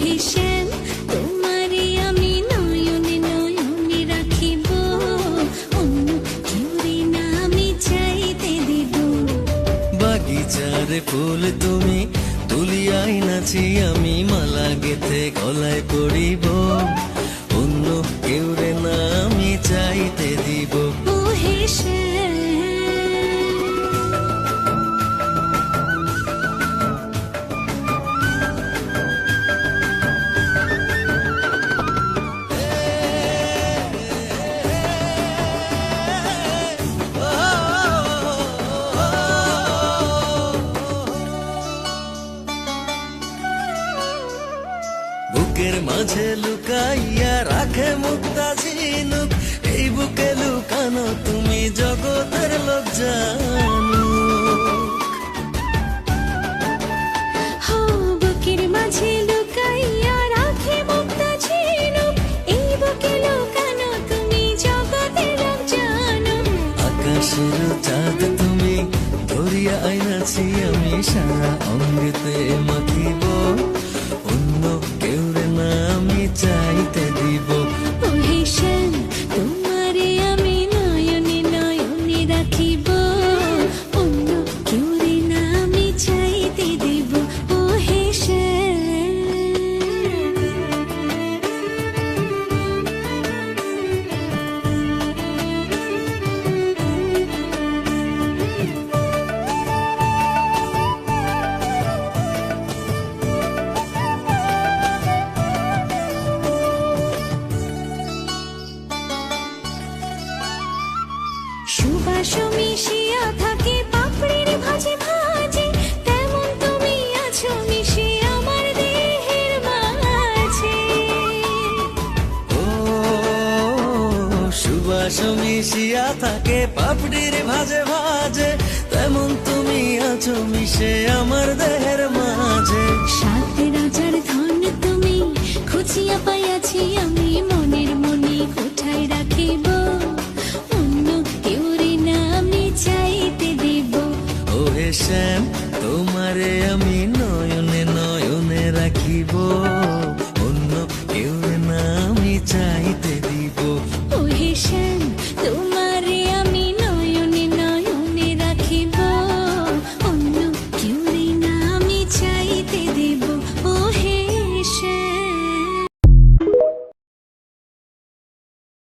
Hesson তোমারে আমি নয়নে নয়নে রাখিব, অন্য কেউরে না আমি চাইতে দিব। বাগিচার ফুল তুমি তুলিয়াই নাচি আমি মালা গেথে গলায় পড়িব, অন্য কেউরে না আমি চাইতে দিব। ও হেসেন বুকের মাঝে লুকাইয়া রাখে মুক্তা ঝিনুক, এই বুকে লুকানো তুমি জগতের লোক জানুক। হো বুকের মাঝে লুকাইয়া রাখে মুক্তা ঝিনুক, এই বুকে লুকানো তুমি জগতের লোক জানো। আকাশের চাঁদ তুমি ধরিয়া আইনাছি আমি সারা অঙ্গেতে মাখিব, অন্য কেউরে না আমি চাইতে দিব। ও হেসেন তোমারে আমি নয়নে নয়নে রাখিব, অন্য কেউরে না আমি চাইতে দিব। ও হেসেন সুবাস মিশিয়া থাকে পাপড়ির ভাজে ভাজে, তেমন তুমি আছো মিশে আমার দেহের মাঝে। ও সুবাস মিশিয়া থাকে পাপড়ির ভাজে ভাজে, তেমন তুমি আছো মিশে আমার দেহে